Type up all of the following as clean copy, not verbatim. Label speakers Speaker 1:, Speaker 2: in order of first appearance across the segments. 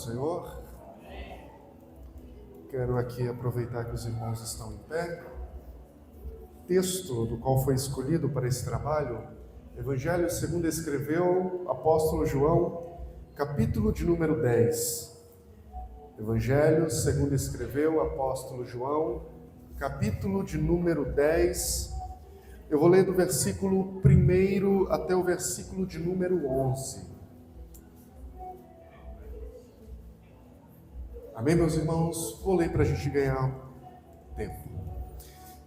Speaker 1: Senhor, quero aqui aproveitar que os irmãos estão em pé. Texto do qual foi escolhido para esse trabalho, Evangelho segundo escreveu o apóstolo João, capítulo de número 10. Evangelho segundo escreveu o apóstolo João, capítulo de número 10. Eu vou ler do versículo 1 até o versículo de número 11. Amém, meus irmãos? Vou ler para a gente ganhar tempo.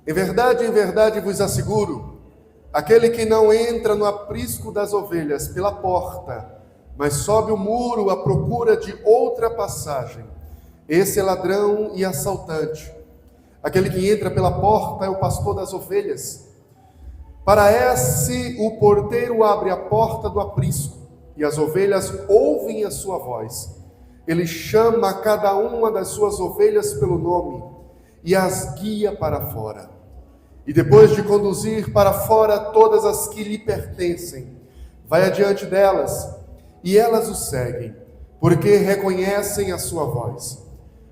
Speaker 1: Em verdade vos asseguro, aquele que não entra no aprisco das ovelhas pela porta, mas sobe o muro à procura de outra passagem, esse é ladrão e assaltante. Aquele que entra pela porta é o pastor das ovelhas. Para esse o porteiro abre a porta do aprisco, e as ovelhas ouvem a sua voz. Ele chama cada uma das suas ovelhas pelo nome e as guia para fora. E depois de conduzir para fora todas as que lhe pertencem, vai adiante delas e elas o seguem, porque reconhecem a sua voz.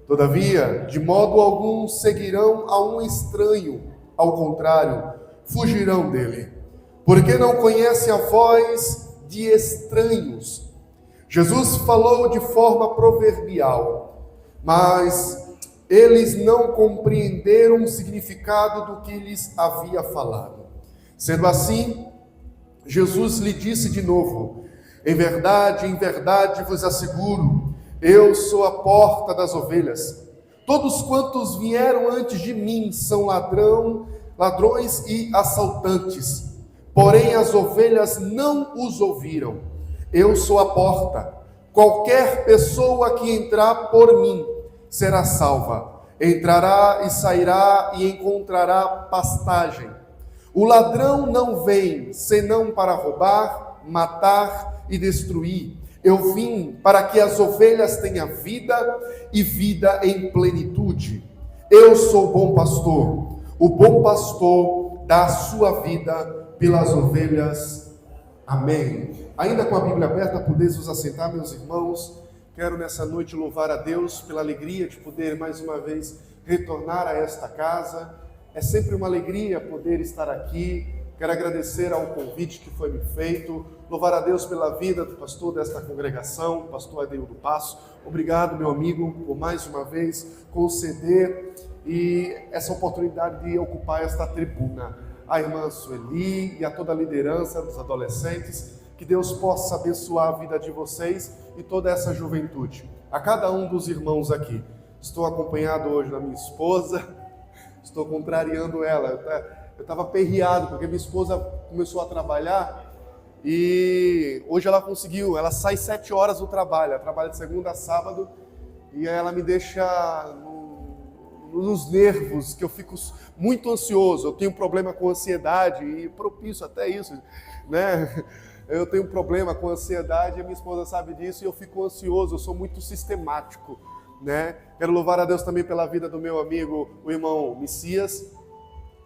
Speaker 1: Todavia, de modo algum seguirão a um estranho, ao contrário, fugirão dele, porque não conhecem a voz de estranhos. Jesus falou de forma proverbial, mas eles não compreenderam o significado do que lhes havia falado. Sendo assim, Jesus lhe disse de novo: em verdade vos asseguro, eu sou a porta das ovelhas. Todos quantos vieram antes de mim são ladrões e assaltantes, porém as ovelhas não os ouviram. Eu sou a porta. Qualquer pessoa que entrar por mim será salva. Entrará e sairá e encontrará pastagem. O ladrão não vem senão para roubar, matar e destruir. Eu vim para que as ovelhas tenham vida e vida em plenitude. Eu sou o bom pastor. O bom pastor dá a sua vida pelas ovelhas. Amém. Ainda com a Bíblia aberta, podeis vos assentar, meus irmãos. Quero nessa noite louvar a Deus pela alegria de poder mais uma vez retornar a esta casa. É sempre uma alegria poder estar aqui. Quero agradecer ao convite que foi me feito. Louvar a Deus pela vida do pastor desta congregação, o pastor Adeildo do Passo. Obrigado, meu amigo, por mais uma vez conceder e essa oportunidade de ocupar esta tribuna. A irmã Sueli e a toda a liderança dos adolescentes, que Deus possa abençoar a vida de vocês e toda essa juventude. A cada um dos irmãos aqui. Estou acompanhado hoje da minha esposa, estou contrariando ela. Eu estava aperreado porque minha esposa começou a trabalhar e hoje ela conseguiu, ela sai 7 horas do trabalho, ela trabalha de segunda a sábado e ela me deixa nos nervos, que eu fico muito ansioso. Eu tenho problema com ansiedade e propício até isso, né? Eu tenho problema com ansiedade, a minha esposa sabe disso e eu fico ansioso, eu sou muito sistemático, né? Quero louvar a Deus também pela vida do meu amigo, o irmão Messias,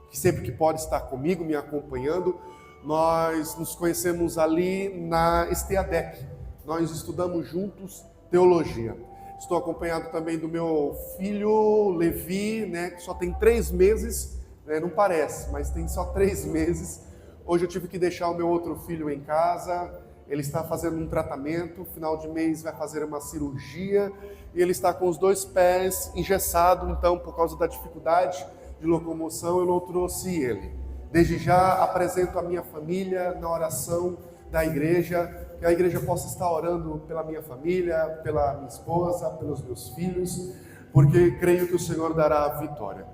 Speaker 1: que sempre que pode estar comigo, me acompanhando. Nós nos conhecemos ali na Esteadec, nós estudamos juntos teologia. Estou acompanhado também do meu filho Levi, né, que só tem 3 meses, né, não parece, mas tem só 3 meses. Hoje eu tive que deixar o meu outro filho em casa, ele está fazendo um tratamento, final de mês vai fazer uma cirurgia, e ele está com os 2 pés engessados, então por causa da dificuldade de locomoção eu não trouxe ele. Desde já apresento a minha família na oração da igreja, que a igreja possa estar orando pela minha família, pela minha esposa, pelos meus filhos, porque creio que o Senhor dará a vitória.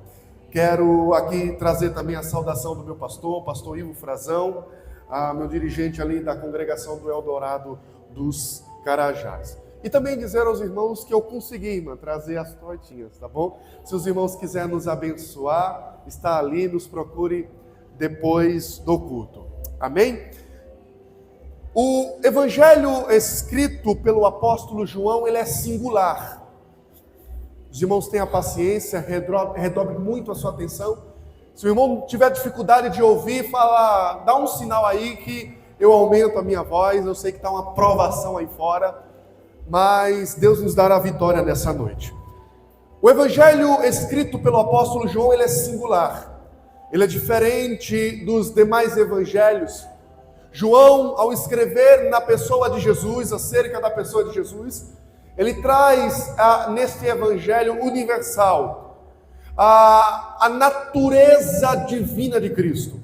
Speaker 1: Quero aqui trazer também a saudação do meu pastor, o pastor Ivo Frazão, meu dirigente ali da congregação do Eldorado dos Carajás. E também dizer aos irmãos que eu consegui, irmã, trazer as tortinhas, tá bom? Se os irmãos quiserem nos abençoar, está ali, nos procure depois do culto. Amém? O evangelho escrito pelo apóstolo João, ele é singular. Os irmãos tenham paciência, redobre muito a sua atenção. Se o irmão tiver dificuldade de ouvir, fala, dá um sinal aí que eu aumento a minha voz. Eu sei que está uma provação aí fora, mas Deus nos dará a vitória nessa noite. O evangelho escrito pelo apóstolo João, ele é singular. Ele é diferente dos demais evangelhos. João, ao escrever na pessoa de Jesus, acerca da pessoa de Jesus, ele traz neste evangelho universal a natureza divina de Cristo.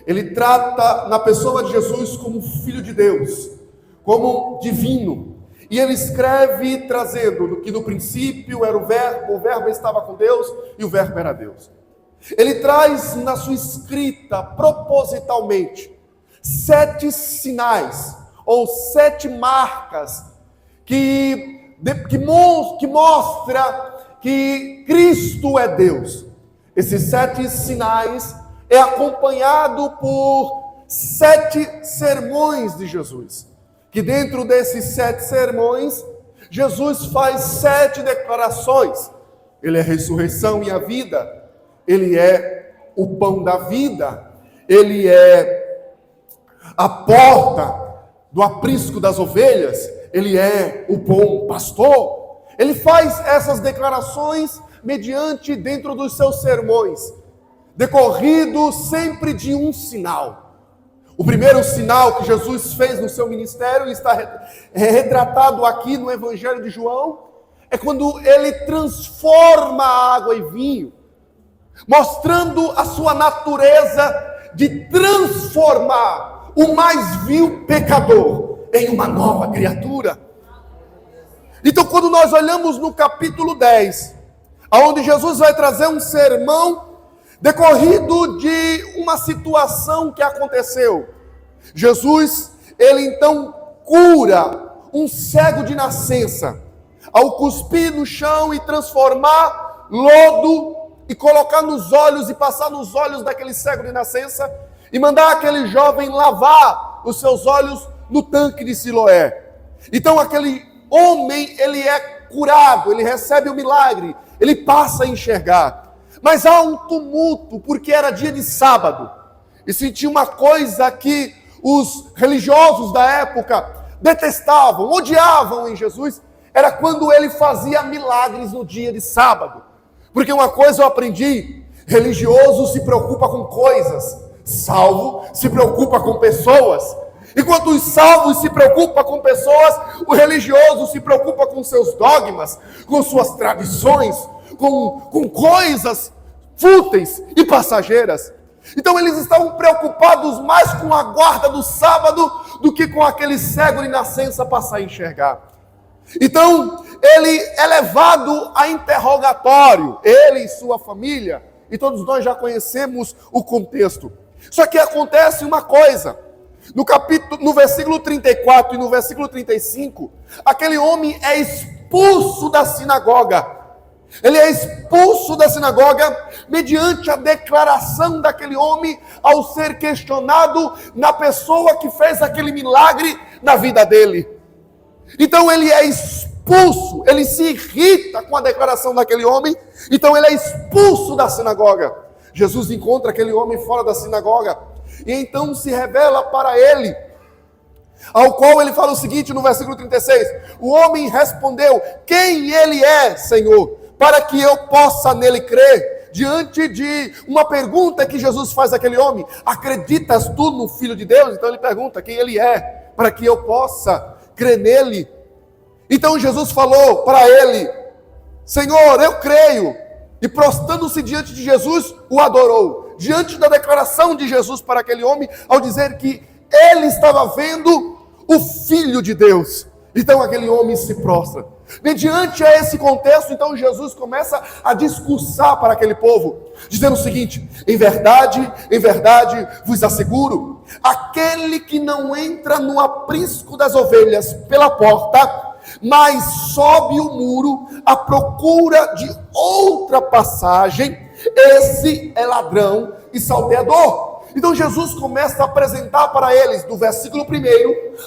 Speaker 1: Ele trata na pessoa de Jesus como Filho de Deus, como divino. E ele escreve trazendo que no princípio era o verbo estava com Deus e o verbo era Deus. Ele traz na sua escrita, propositalmente, 7 sinais, ou 7 marcas, que mostra que Cristo é Deus. Esses 7 sinais é acompanhado por 7 sermões de Jesus. Que dentro desses 7 sermões, Jesus faz 7 declarações. Ele é a ressurreição e a vida. Ele é o pão da vida. Ele é a porta do aprisco das ovelhas. Ele é o bom pastor. Ele faz essas declarações mediante dentro dos seus sermões, decorrido sempre de um sinal. O primeiro sinal que Jesus fez no seu ministério, está retratado aqui no Evangelho de João, é quando ele transforma a água em vinho, mostrando a sua natureza de transformar o mais vil pecador em uma nova criatura. Então, quando nós olhamos no capítulo 10, onde Jesus vai trazer um sermão decorrido de uma situação que aconteceu. Jesus, ele então cura um cego de nascença, ao cuspir no chão e transformar lodo e colocar nos olhos e passar nos olhos daquele cego de nascença e mandar aquele jovem lavar os seus olhos no tanque de Siloé. Então aquele homem, ele é curado, ele recebe o milagre, ele passa a enxergar. Mas há um tumulto, porque era dia de sábado. E se tinha uma coisa que os religiosos da época detestavam, odiavam em Jesus, era quando ele fazia milagres no dia de sábado. Porque uma coisa eu aprendi: religioso se preocupa com coisas, salvo se preocupa com pessoas. Enquanto os salvos se preocupam com pessoas, o religioso se preocupa com seus dogmas, com suas tradições, com coisas fúteis e passageiras. Então eles estavam preocupados mais com a guarda do sábado do que com aquele cego de nascença passar a enxergar. Então ele é levado a interrogatório, ele e sua família, e todos nós já conhecemos o contexto. Só que acontece uma coisa: no versículo 34 e no versículo 35, aquele homem é expulso da sinagoga. Ele é expulso da sinagoga mediante a declaração daquele homem ao ser questionado na pessoa que fez aquele milagre na vida dele. Então ele é expulso, ele se irrita com a declaração daquele homem, então ele é expulso da sinagoga. Jesus encontra aquele homem fora da sinagoga e então se revela para ele, ao qual ele fala o seguinte no versículo 36, o homem respondeu: quem ele é, Senhor, para que eu possa nele crer? Diante de uma pergunta que Jesus faz àquele homem: acreditas tu no Filho de Deus? Então ele pergunta quem ele é, para que eu possa crer nele. Então Jesus falou para ele: Senhor, eu creio. E prostrando-se diante de Jesus, o adorou. Diante da declaração de Jesus para aquele homem, ao dizer que ele estava vendo o Filho de Deus. Então aquele homem se prostra. Mediante a esse contexto, então Jesus começa a discursar para aquele povo, dizendo o seguinte: em verdade vos asseguro, aquele que não entra no aprisco das ovelhas pela porta, mas sobe o muro à procura de outra passagem, esse é ladrão e salteador. Então Jesus começa a apresentar para eles, do versículo 1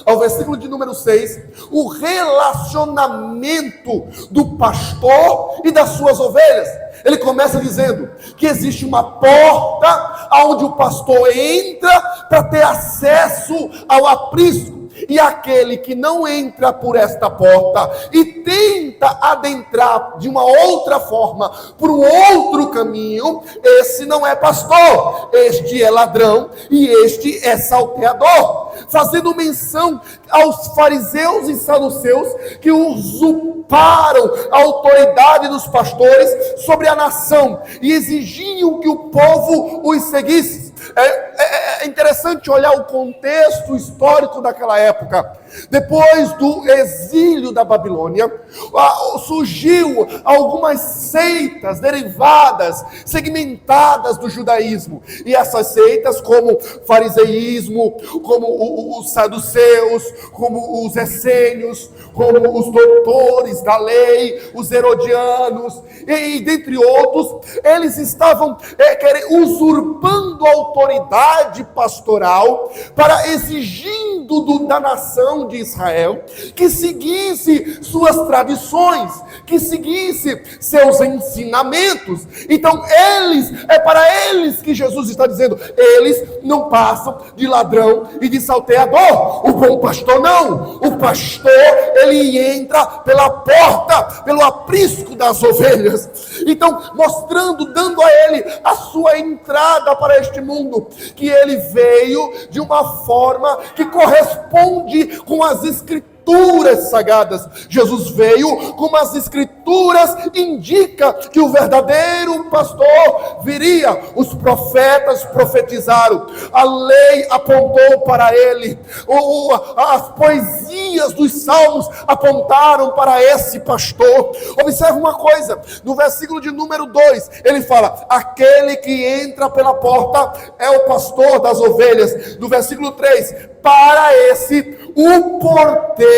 Speaker 1: ao versículo de número 6, o relacionamento do pastor e das suas ovelhas. Ele começa dizendo que existe uma porta onde o pastor entra para ter acesso ao aprisco. E aquele que não entra por esta porta e tenta adentrar de uma outra forma, por um outro caminho, esse não é pastor, este é ladrão e este é salteador. Fazendo menção aos fariseus e saduceus que usurparam a autoridade dos pastores sobre a nação e exigiam que o povo os seguisse. É interessante olhar o contexto histórico daquela época. Depois do exílio da Babilônia, surgiu algumas seitas derivadas, segmentadas do judaísmo. E essas seitas, como o fariseísmo, como os saduceus, como os essênios, como os doutores da lei, os herodianos, e dentre outros, eles estavam usurpando a autoridade pastoral, exigindo da nação de Israel que seguisse suas tradições, que seguisse seus ensinamentos. Então é para eles que Jesus está dizendo: eles não passam de ladrão e de salteador. O bom pastor não. O pastor, ele entra pela porta, pelo aprisco das ovelhas. Então, dando a ele a sua entrada para este mundo, que ele veio de uma forma que corresponde com as Escrituras sagradas. Jesus veio como as Escrituras indica que o verdadeiro pastor viria. Os profetas profetizaram, a lei apontou para ele, as poesias dos salmos apontaram para esse pastor. Observe uma coisa, no versículo de número 2, ele fala: aquele que entra pela porta é o pastor das ovelhas. No versículo 3, para esse o porteiro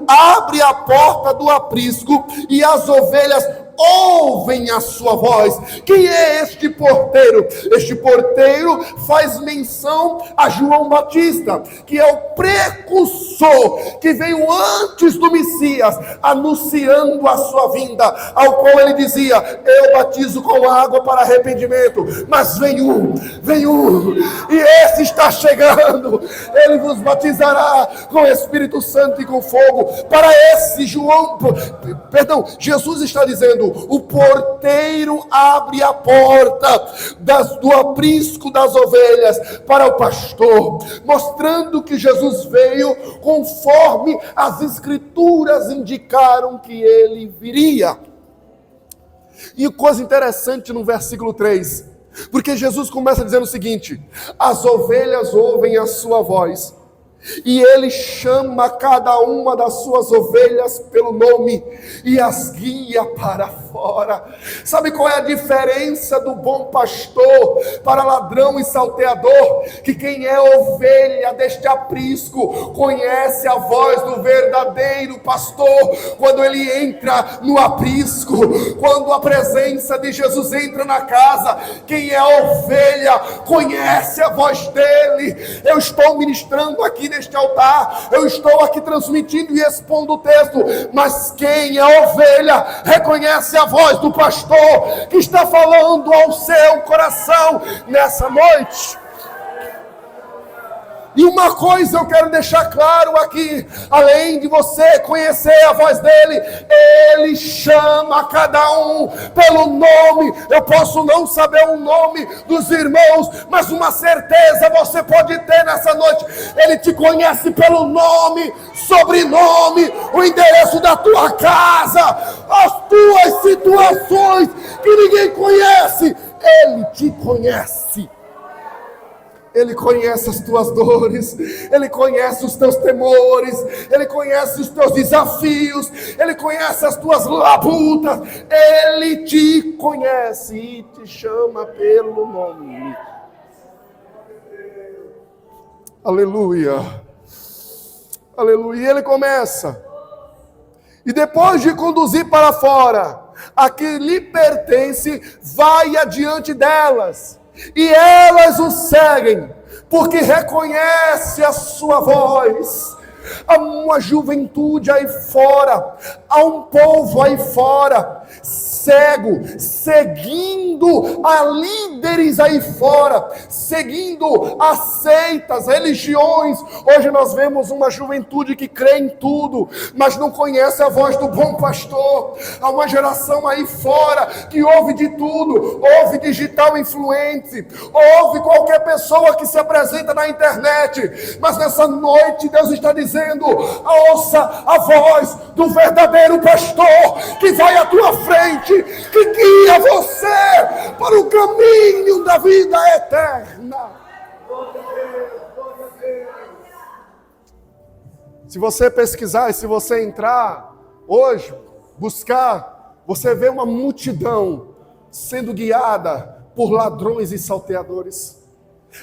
Speaker 1: abre a porta do aprisco e as ovelhas ouvem a sua voz. Quem é este porteiro? Este porteiro faz menção a João Batista, que é o precursor, que veio antes do Messias, anunciando a sua vinda, ao qual ele dizia: eu batizo com água para arrependimento, mas vem um, e esse está chegando, ele vos batizará com o Espírito Santo e com fogo. Para esse Jesus está dizendo: o porteiro abre a porta do aprisco das ovelhas para o pastor, mostrando que Jesus veio conforme as Escrituras indicaram que ele viria. E coisa interessante no versículo 3, porque Jesus começa dizendo o seguinte: as ovelhas ouvem a sua voz, e ele chama cada uma das suas ovelhas pelo nome e as guia para fora. Sabe qual é a diferença do bom pastor para ladrão e salteador? Que quem é ovelha deste aprisco conhece a voz do verdadeiro pastor. Quando ele entra no aprisco, quando a presença de Jesus entra na casa, quem é ovelha conhece a voz dele. Eu estou ministrando aqui neste altar, eu estou aqui transmitindo e expondo o texto, mas quem é ovelha reconhece a voz do pastor que está falando ao seu coração nessa noite. E uma coisa eu quero deixar claro aqui: além de você conhecer a voz dele, ele chama cada um pelo nome. Eu posso não saber o nome dos irmãos, mas uma certeza você pode ter nessa noite: ele te conhece pelo nome, sobrenome, o endereço da tua casa, as tuas situações que ninguém conhece. Ele te conhece. Ele conhece as tuas dores, ele conhece os teus temores, ele conhece os teus desafios, ele conhece as tuas labutas, ele te conhece e te chama pelo nome. Aleluia, aleluia. E ele começa: e depois de conduzir para fora a que lhe pertence, vai adiante delas, e elas o seguem, porque reconhece a sua voz. Há uma juventude aí fora, há um povo aí fora, cego, seguindo a líderes aí fora, seguindo a seitas, religiões. Hoje nós vemos uma juventude que crê em tudo, mas não conhece a voz do bom pastor. Há uma geração aí fora que ouve de tudo, ouve digital influente, ouve qualquer pessoa que se apresenta na internet, mas nessa noite Deus está dizendo: ouça a voz do verdadeiro pastor que vai à tua frente, que guia você para o caminho da vida eterna. Se você pesquisar e se você entrar hoje, buscar, você vê uma multidão sendo guiada por ladrões e salteadores.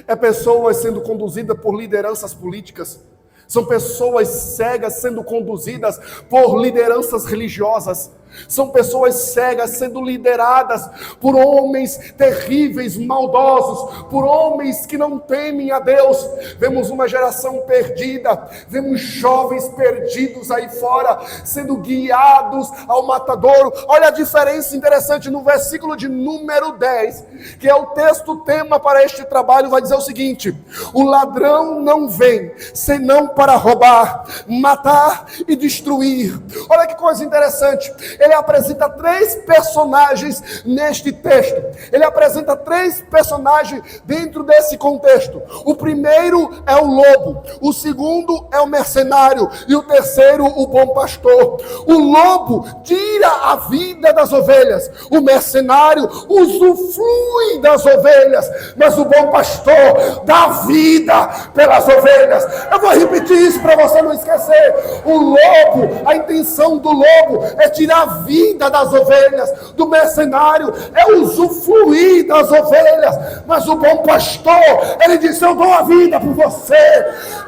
Speaker 1: É pessoas sendo conduzidas por lideranças políticas. São pessoas cegas sendo conduzidas por lideranças religiosas. São pessoas cegas sendo lideradas por homens terríveis, maldosos, por homens que não temem a Deus. Vemos uma geração perdida, vemos jovens perdidos aí fora, sendo guiados ao matadouro. Olha a diferença interessante no versículo de número 10, que é o texto tema para este trabalho, vai dizer o seguinte: o ladrão não vem, senão para roubar, matar e destruir. Olha que coisa interessante. Ele apresenta 3 personagens neste texto. Ele apresenta 3 personagens dentro desse contexto. O primeiro é o lobo, o segundo é o mercenário e o terceiro o bom pastor. O lobo tira a vida das ovelhas, o mercenário usufrui das ovelhas, mas o bom pastor dá vida pelas ovelhas. Eu vou repetir isso para você não esquecer. O lobo, a intenção do lobo é tirar a vida das ovelhas, do mercenário é usufruir das ovelhas, mas o bom pastor, ele diz: eu dou a vida por você,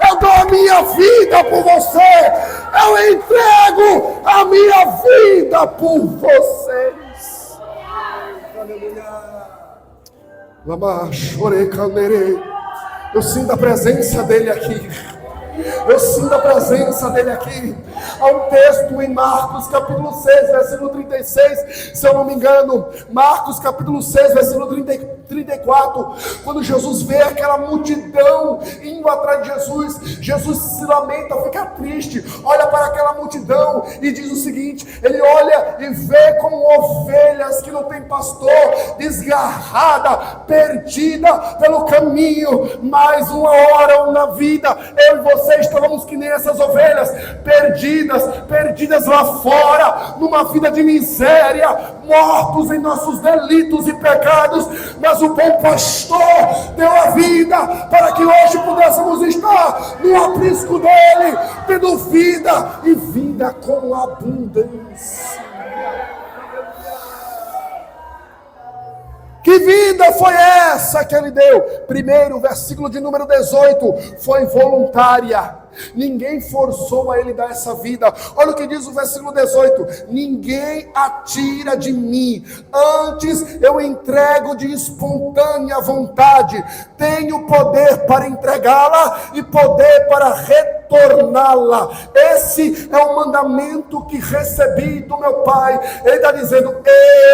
Speaker 1: eu dou a minha vida por você, eu entrego a minha vida por vocês. Eu sinto a presença dele aqui. Eu sinto a presença dele aqui. Há um texto em Marcos capítulo 6, versículo 36, se eu não me engano, Marcos capítulo 6, versículo 34, quando Jesus vê aquela multidão indo atrás de Jesus, Jesus se lamenta, fica triste, olha para aquela multidão e diz o seguinte: ele olha e vê como ovelhas que não tem pastor, desgarrada, perdida pelo caminho. Mais uma hora na vida, eu e você estávamos que nem essas ovelhas, perdidas lá fora, numa vida de miséria, mortos em nossos delitos e pecados, mas o bom pastor deu a vida para que hoje pudéssemos estar no aprisco dele, tendo vida e vida com abundância. Que vida foi essa que ele deu? Primeiro, versículo de número 18, foi voluntária. Ninguém forçou a ele dar essa vida. Olha o que diz o versículo 18: ninguém a tira de mim, antes eu entrego de espontânea vontade. Tenho poder para entregá-la e poder para retorná-la. Esse é o mandamento que recebi do meu Pai. Ele está dizendo: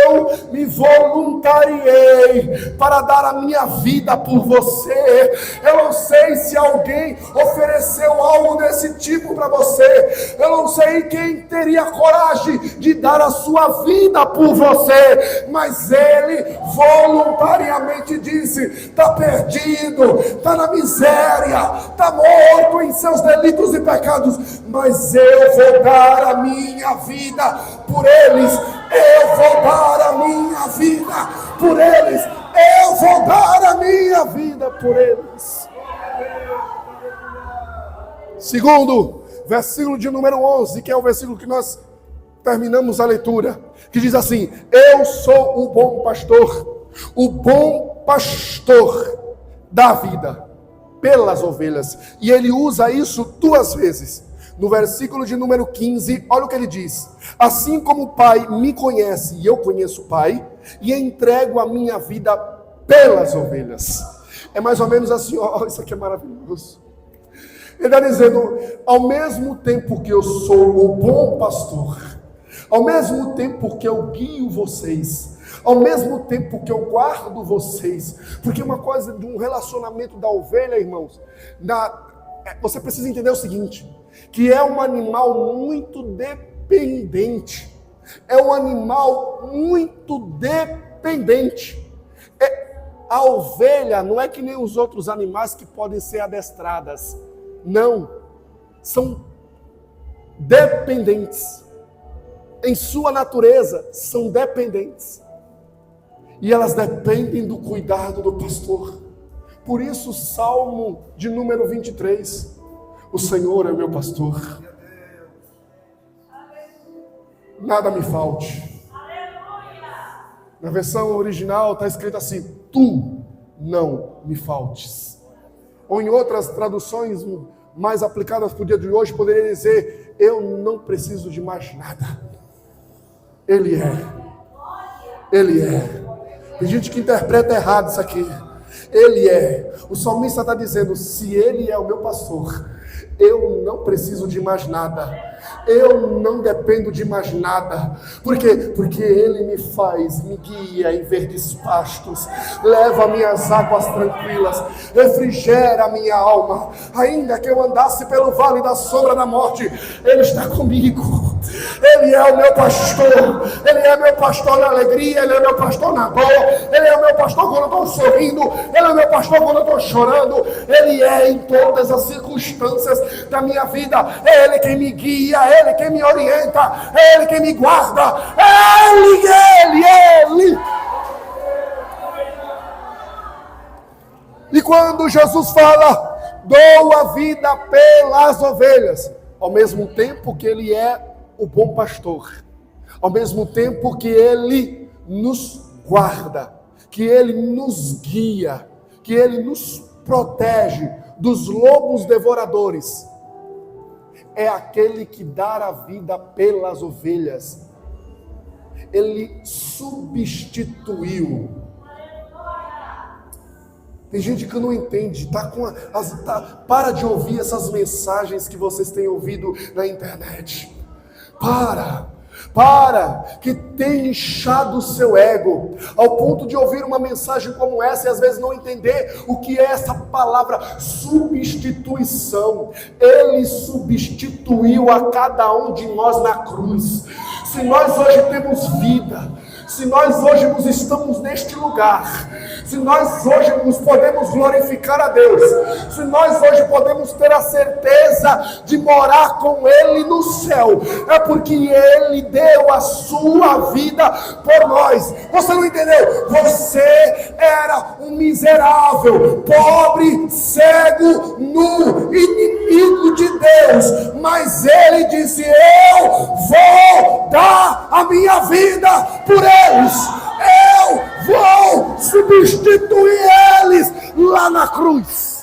Speaker 1: eu me voluntariei para dar a minha vida por você. Eu não sei se alguém ofereceu algo desse tipo para você. Eu não sei quem teria coragem de dar a sua vida por você, mas ele voluntariamente disse: está perdido, está na miséria, está morto em seus delitos e pecados, mas eu vou dar a minha vida por eles. Eu vou dar a minha vida por eles. Eu vou dar a minha vida por eles. Segundo, versículo de número 11, que é o versículo que nós terminamos a leitura, que diz assim: eu sou o bom pastor. O bom pastor dá vida pelas ovelhas. E ele usa isso 2 vezes. No versículo de número 15, olha o que ele diz: assim como o Pai me conhece e eu conheço o Pai, e entrego a minha vida pelas ovelhas. É mais ou menos assim, ó, isso aqui é maravilhoso. Ele está dizendo: ao mesmo tempo que eu sou o bom pastor, ao mesmo tempo que eu guio vocês, ao mesmo tempo que eu guardo vocês, porque uma coisa de um relacionamento da ovelha, irmãos, você precisa entender o seguinte, que é um animal muito dependente, é um animal muito dependente. A ovelha não é que nem os outros animais que podem ser adestradas, não, são dependentes, em sua natureza são dependentes, e elas dependem do cuidado do pastor. Por isso o Salmo de número 23, o Senhor é meu pastor, nada me falte. Na versão original está escrito assim: tu não me faltes. Ou em outras traduções mais aplicadas para o dia de hoje, poderia dizer: eu não preciso de mais nada. Ele é. Ele é. Tem gente que interpreta errado isso aqui. Ele é. O salmista está dizendo: se Ele é o meu pastor, eu não preciso de mais nada. Eu não dependo de mais nada. Por quê? Porque Ele me guia em verdes pastos, leva minhas águas tranquilas, refrigera a minha alma. Ainda que eu andasse pelo vale da sombra da morte, Ele está comigo. Ele é o meu pastor. Ele é meu pastor na alegria, Ele é meu pastor na dor, Ele é o meu pastor quando eu estou sorrindo, Ele é o meu pastor quando eu estou chorando. Ele é em todas as circunstâncias da minha vida. É Ele quem me guia, é Ele quem me orienta, é Ele quem me guarda. Ele. E quando Jesus fala, dou a vida pelas ovelhas, ao mesmo tempo que Ele é o bom pastor, ao mesmo tempo que Ele nos guarda, que Ele nos guia, que Ele nos protege dos lobos devoradores, é aquele que dá a vida pelas ovelhas. Ele substituiu. Tem gente que não entende, para de ouvir essas mensagens que vocês têm ouvido na internet. Para, que tem inchado o seu ego, ao ponto de ouvir uma mensagem como essa e às vezes não entender o que é essa palavra substituição. Ele substituiu a cada um de nós na cruz. Se nós hoje temos vida, se nós hoje nos estamos neste lugar, se nós hoje nos podemos glorificar a Deus, se nós hoje podemos ter a certeza de morar com Ele no céu, é porque Ele deu a sua vida por nós. Você não entendeu? Você era um miserável, pobre, cego, nu, inimigo de Deus, mas Ele disse: eu vou dar a minha vida por eles, eu vou substituir eles lá na cruz.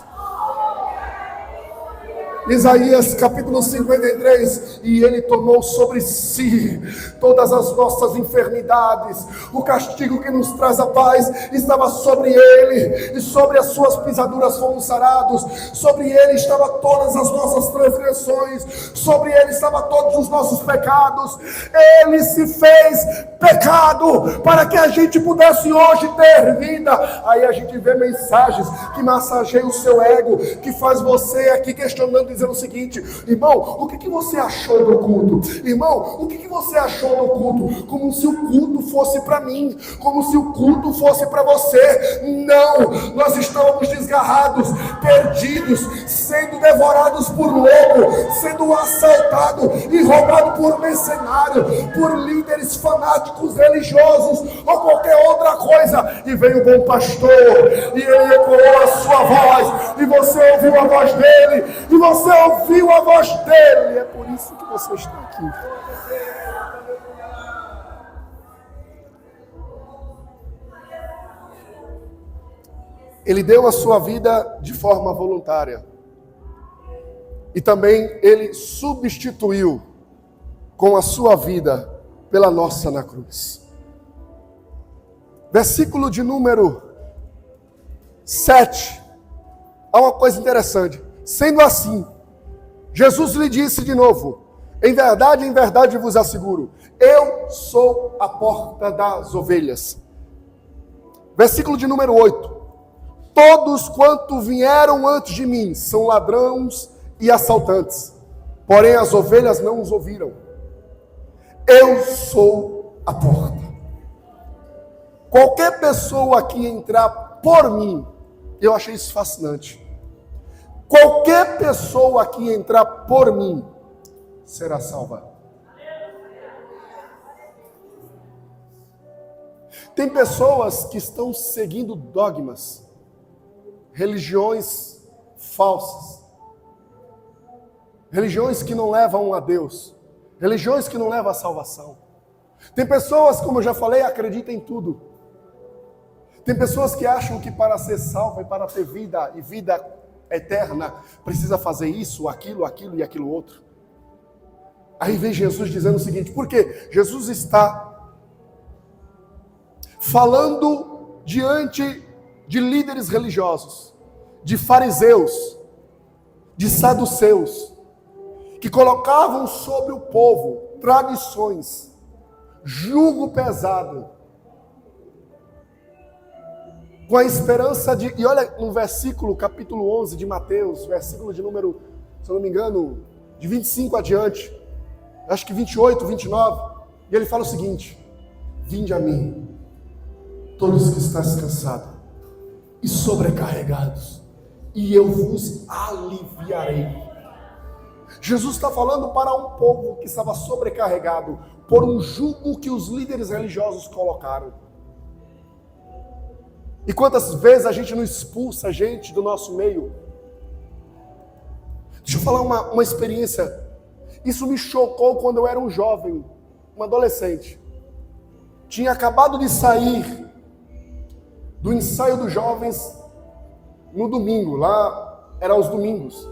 Speaker 1: Isaías capítulo 53, e Ele tomou sobre si todas as nossas enfermidades, o castigo que nos traz a paz estava sobre Ele, e sobre as suas pisaduras fomos sarados, sobre Ele estava todas as nossas transgressões, sobre Ele estava todos os nossos pecados. Ele se fez pecado para que a gente pudesse hoje ter vida. Aí a gente vê mensagens que massageiam o seu ego, que faz você aqui questionando, dizendo o seguinte: irmão, o que você achou do culto? Irmão, o que você achou do culto? Como se o culto fosse para mim, como se o culto fosse para você. Não, nós estávamos desgarrados, perdidos, sendo devorados por lobo, sendo assaltado e roubado por mercenário, por líderes fanáticos religiosos ou qualquer outra coisa. E veio o bom pastor, e Ele ecoou a sua voz, e você ouviu a voz dele, e você ouviu a voz dele. É por isso que você está aqui. Ele deu a sua vida de forma voluntária. E também Ele substituiu com a sua vida pela nossa na cruz. Versículo de número 7. Há uma coisa interessante. Sendo assim, Jesus lhe disse de novo: em verdade vos asseguro, eu sou a porta das ovelhas. Versículo de número 8. Todos quanto vieram antes de mim são ladrões e assaltantes, porém as ovelhas não os ouviram. Eu sou a porta. Qualquer pessoa que entrar por mim, eu achei isso fascinante. Qualquer pessoa que entrar por mim será salva. Tem pessoas que estão seguindo dogmas, religiões falsas, religiões que não levam a Deus, religiões que não levam à salvação. Tem pessoas, como eu já falei, acreditam em tudo. Tem pessoas que acham que para ser salvo e para ter vida e vida eterna, precisa fazer isso, aquilo e aquilo outro. Aí vem Jesus dizendo o seguinte, porque Jesus está falando diante de líderes religiosos, de fariseus, de saduceus, que colocavam sobre o povo tradições, jugo pesado, com a esperança de... E olha no versículo, capítulo 11 de Mateus, versículo de número, se eu não me engano, de 25 adiante, acho que 28, 29, e ele fala o seguinte, vinde a mim, todos que estáis cansados e sobrecarregados, e eu vos aliviarei. Jesus está falando para um povo que estava sobrecarregado por um jugo que os líderes religiosos colocaram. E quantas vezes a gente não expulsa a gente do nosso meio? Deixa eu falar uma experiência. Isso me chocou quando eu era um jovem, um adolescente. Tinha acabado de sair do ensaio dos jovens no domingo, lá eram os domingos.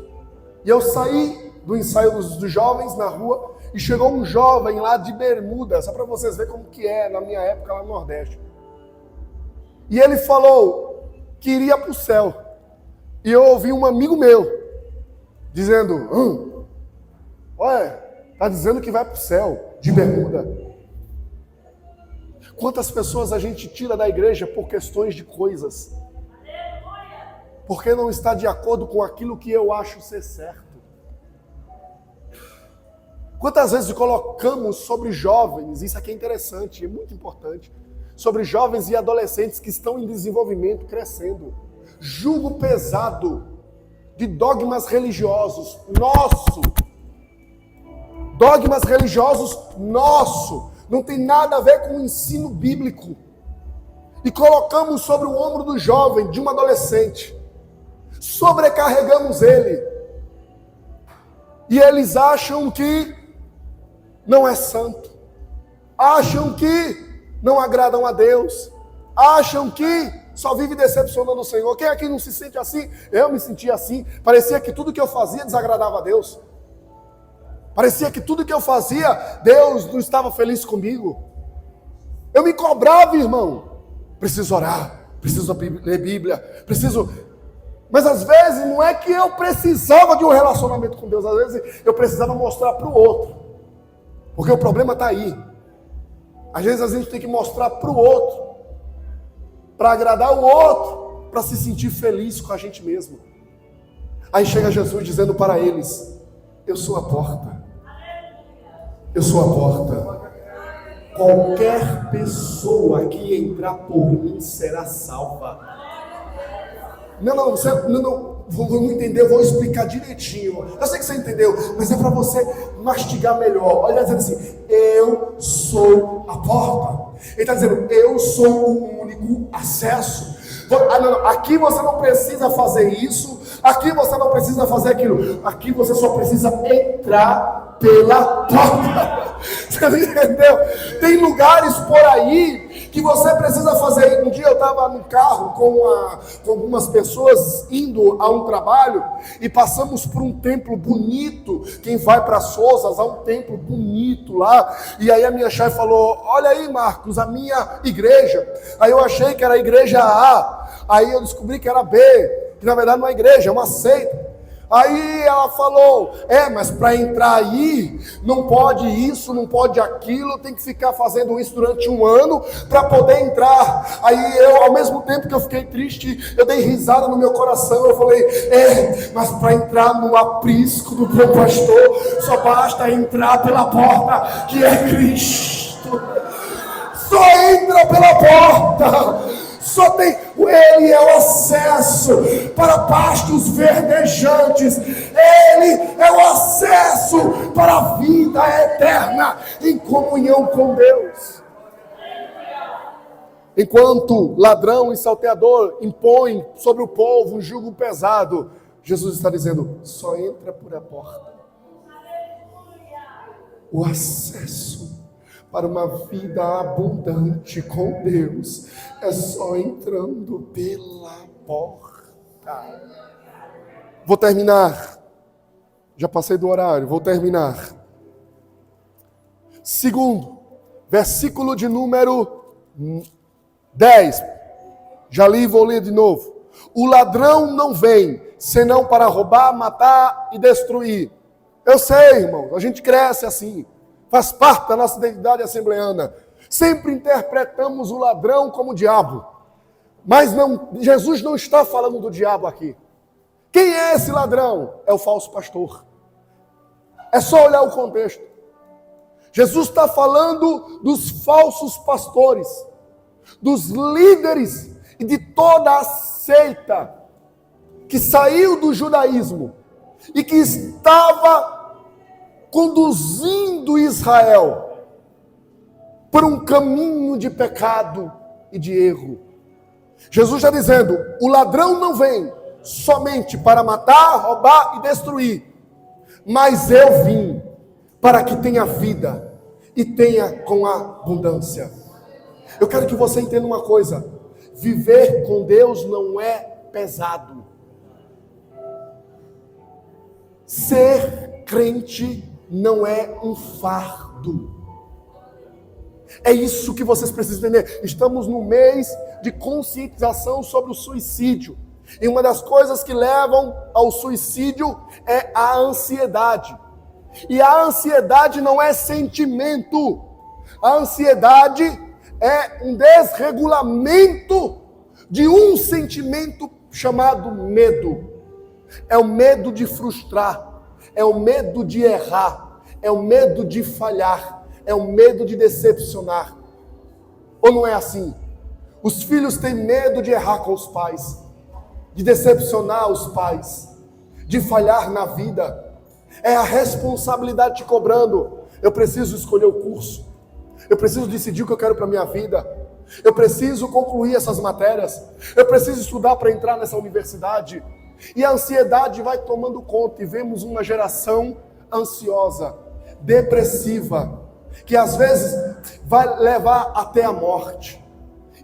Speaker 1: E eu saí do ensaio dos jovens na rua e chegou um jovem lá de bermuda, só para vocês verem como que é na minha época lá no Nordeste. E ele falou que iria para o céu. E eu ouvi um amigo meu dizendo, olha, está dizendo que vai para o céu, de bermuda. Quantas pessoas a gente tira da igreja por questões de coisas? Porque não está de acordo com aquilo que eu acho ser certo. Quantas vezes colocamos sobre jovens, isso aqui é interessante, é muito importante, sobre jovens e adolescentes que estão em desenvolvimento, crescendo, jugo pesado de dogmas religiosos, dogmas religiosos nosso, não tem nada a ver com o ensino bíblico, e colocamos sobre o ombro do jovem, de um adolescente, sobrecarregamos ele, e eles acham que não é santo, acham que não agradam a Deus, acham que só vive decepcionando o Senhor. Quem aqui não se sente assim? Eu me sentia assim, parecia que tudo que eu fazia desagradava a Deus, parecia que tudo que eu fazia, Deus não estava feliz comigo, eu me cobrava, irmão, preciso orar, preciso ler Bíblia, mas às vezes não é que eu precisava de um relacionamento com Deus, às vezes eu precisava mostrar para o outro, porque o problema está aí. Às vezes a gente tem que mostrar para o outro, para agradar o outro, para se sentir feliz com a gente mesmo. Aí chega Jesus dizendo para eles, eu sou a porta, eu sou a porta, qualquer pessoa que entrar por mim será salva. Você não entendeu, eu vou explicar direitinho. Eu sei que você entendeu, mas é para você mastigar melhor. Olha, dizendo assim, eu sou a porta. Ele está dizendo, eu sou o único acesso. Aqui você não precisa fazer isso, aqui você não precisa fazer aquilo, aqui você só precisa entrar pela porta. Você não entendeu? Tem lugares por aí que você precisa fazer. Um dia eu estava no carro com algumas pessoas indo a um trabalho e passamos por um templo bonito. Quem vai para Sousas, há um templo bonito lá, e aí a minha chefe falou, olha aí, Marcos, a minha igreja. Aí eu achei que era a igreja A, aí eu descobri que era B, que na verdade não é igreja, é uma seita. Aí ela falou, mas para entrar aí, não pode isso, não pode aquilo, tem que ficar fazendo isso durante um ano para poder entrar. Aí eu, ao mesmo tempo que eu fiquei triste, eu dei risada no meu coração, eu falei, mas para entrar no aprisco do bom pastor, só basta entrar pela porta, que é Cristo. Só entra pela porta. Só tem, ele é o acesso para pastos verdejantes. Ele é o acesso para a vida eterna em comunhão com Deus. Enquanto ladrão e salteador impõem sobre o povo um jugo pesado, Jesus está dizendo, só entra por a porta. O acesso para uma vida abundante com Deus é só entrando pela porta. Vou terminar. Já passei do horário, vou terminar. Segundo, versículo de número 10. Já li e vou ler de novo. O ladrão não vem, senão para roubar, matar e destruir. Eu sei, irmão, a gente cresce assim. Faz parte da nossa identidade assembleana. Sempre interpretamos o ladrão como o diabo. Mas não, Jesus não está falando do diabo aqui. Quem é esse ladrão? É o falso pastor. É só olhar o contexto. Jesus está falando dos falsos pastores, dos líderes e de toda a seita que saiu do judaísmo e que estava conduzindo Israel por um caminho de pecado e de erro. Jesus está dizendo, o ladrão não vem somente para matar, roubar e destruir, mas eu vim para que tenha vida e tenha com abundância. Eu quero que você entenda uma coisa, viver com Deus não é pesado. Ser crente não é um fardo. É isso que vocês precisam entender. Estamos no mês de conscientização sobre o suicídio. E uma das coisas que levam ao suicídio é a ansiedade. E a ansiedade não é sentimento. A ansiedade é um desregulamento de um sentimento chamado medo. É o medo de frustrar. É o medo de errar, é o medo de falhar, é o medo de decepcionar. Ou não é assim? Os filhos têm medo de errar com os pais, de decepcionar os pais, de falhar na vida. É a responsabilidade te cobrando. Eu preciso escolher o curso, eu preciso decidir o que eu quero para a minha vida, eu preciso concluir essas matérias, eu preciso estudar para entrar nessa universidade. E a ansiedade vai tomando conta e vemos uma geração ansiosa, depressiva, que às vezes vai levar até a morte.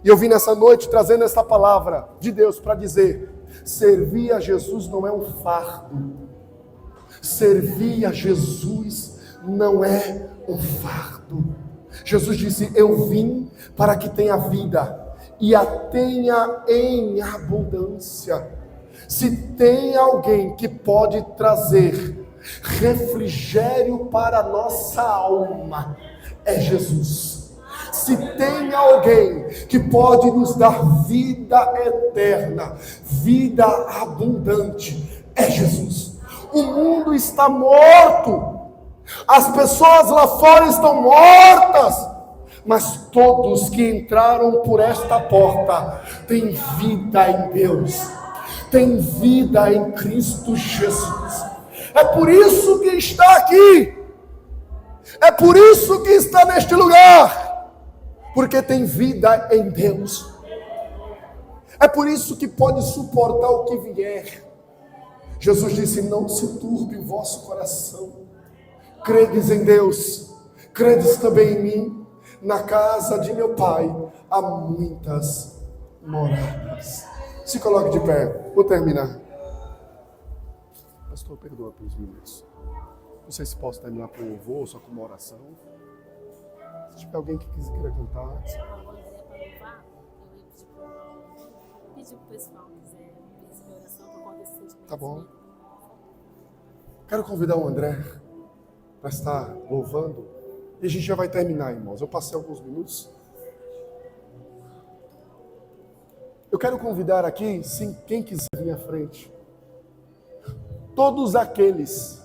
Speaker 1: E eu vim nessa noite trazendo essa palavra de Deus para dizer, servir a Jesus não é um fardo. Servir a Jesus não é um fardo. Jesus disse, eu vim para que tenha vida e a tenha em abundância. Se tem alguém que pode trazer refrigério para a nossa alma, é Jesus. Se tem alguém que pode nos dar vida eterna, vida abundante, é Jesus. O mundo está morto, as pessoas lá fora estão mortas, mas todos que entraram por esta porta têm vida em Deus. Tem vida em Cristo Jesus. É por isso que está aqui. É por isso que está neste lugar. Porque tem vida em Deus. É por isso que pode suportar o que vier. Jesus disse, não se turbe o vosso coração. Credes em Deus. Credes também em mim. Na casa de meu Pai há muitas moradas. Se coloque de pé, vou terminar. Pastor, perdoa pelos minutos. Não sei se posso terminar com um louvor ou só com uma oração. Se tiver alguém que queira cantar.
Speaker 2: Pedir pro pessoal quiser pedir oração para acontecer.
Speaker 1: Tá bom. Quero convidar o André para estar louvando. E a gente já vai terminar, irmãos. Eu passei alguns minutos. Eu quero convidar aqui, sim, quem quiser vir à frente. Todos aqueles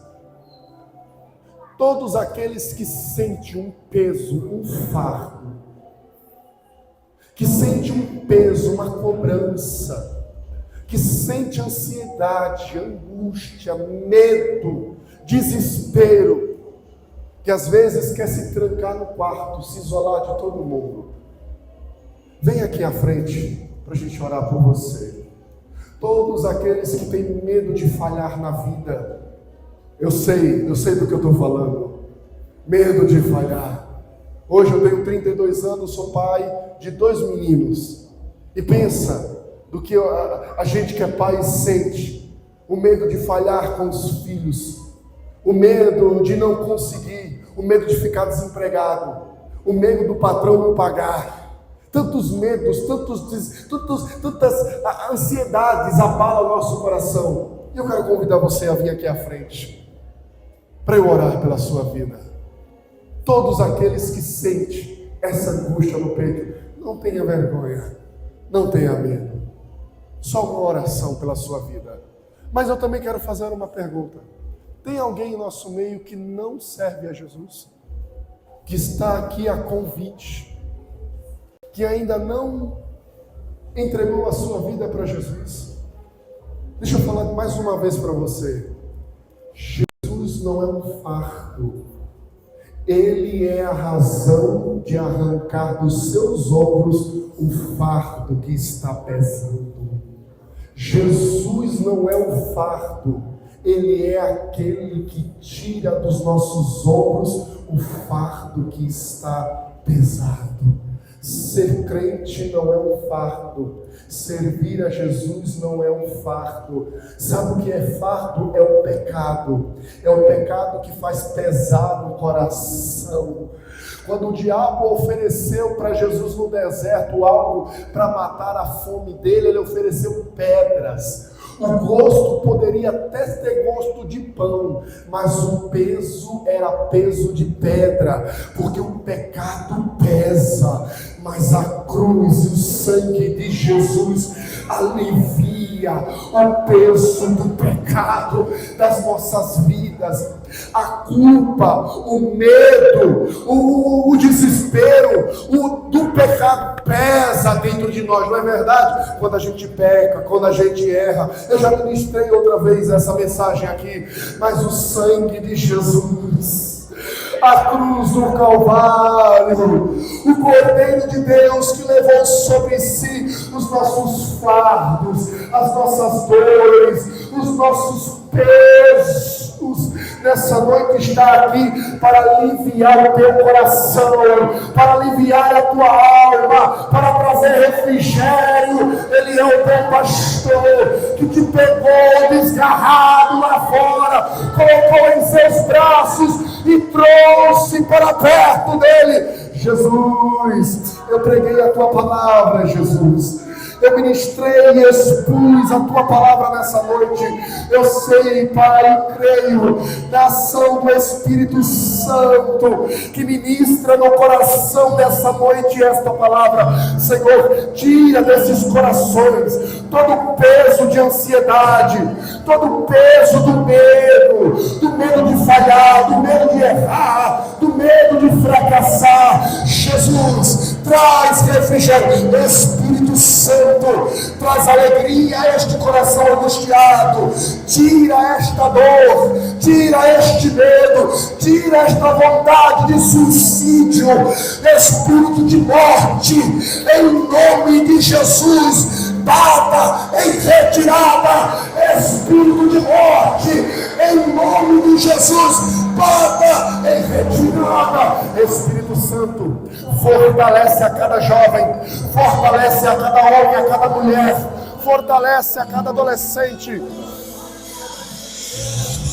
Speaker 1: que sentem um peso, um fardo, que sentem um peso, uma cobrança, que sente ansiedade, angústia, medo, desespero, que às vezes quer se trancar no quarto, se isolar de todo mundo. Vem aqui à frente para a gente orar por você. Todos aqueles que têm medo de falhar na vida, eu sei do que eu estou falando. Medo de falhar. Hoje eu tenho 32 anos, sou pai de 2 meninos. E pensa do que a gente que é pai sente. O medo de falhar com os filhos. O medo de não conseguir. O medo de ficar desempregado. O medo do patrão não pagar. Tantos medos, tantas ansiedades abalam o nosso coração. E eu quero convidar você a vir aqui à frente, para eu orar pela sua vida. Todos aqueles que sentem essa angústia no peito, não tenha vergonha, não tenha medo. Só uma oração pela sua vida. Mas eu também quero fazer uma pergunta. Tem alguém em nosso meio que não serve a Jesus? Que está aqui a convite? Que ainda não entregou a sua vida para Jesus? Deixa eu falar mais uma vez para você. Jesus não é um fardo. Ele é a razão de arrancar dos seus ombros o fardo que está pesando. Jesus não é um fardo. Ele é aquele que tira dos nossos ombros o fardo que está pesado. Ser crente não é um fardo. Servir a Jesus não é um fardo. Sabe o que é fardo? É o pecado. É o pecado que faz pesar no coração. Quando o diabo ofereceu para Jesus no deserto algo para matar a fome dele, ele ofereceu pedras. O gosto poderia até ter gosto de pão, mas o peso era peso de pedra, porque o pecado pesa, mas a cruz e o sangue de Jesus alivia o peso do pecado das nossas vidas. A culpa, o medo, o desespero, do pecado pesa dentro de nós, não é verdade? Quando a gente peca, quando a gente erra. Eu já ministrei outra vez essa mensagem aqui, mas o sangue de Jesus, a cruz do Calvário, o Cordeiro de Deus que levou sobre si os nossos fardos, as nossas dores, os nossos pesos, nessa noite está aqui para aliviar o teu coração, para aliviar a tua alma, para trazer refrigério. Ele é o teu pastor que te pegou desgarrado lá fora, colocou em seus braços e trouxe para perto dele. Jesus, eu preguei a tua palavra, Jesus. Eu ministrei e expus a tua palavra nessa noite. Eu sei, Pai, creio na ação do Espírito Santo que ministra no coração dessa noite esta palavra. Senhor, tira desses corações todo o peso de ansiedade, todo o peso do medo de falhar, do medo de errar, do medo de fracassar. Jesus, traz refrigério. Espírito Santo, traz alegria a este coração angustiado. Tira esta dor, tira este medo, tira esta vontade de suicídio, espírito de morte, em nome de Jesus. Bata em retirada, espírito de morte, em nome de Jesus. Bata em retirada. Espírito Santo, fortalece a cada jovem, fortalece a cada homem, a cada mulher, fortalece a cada adolescente,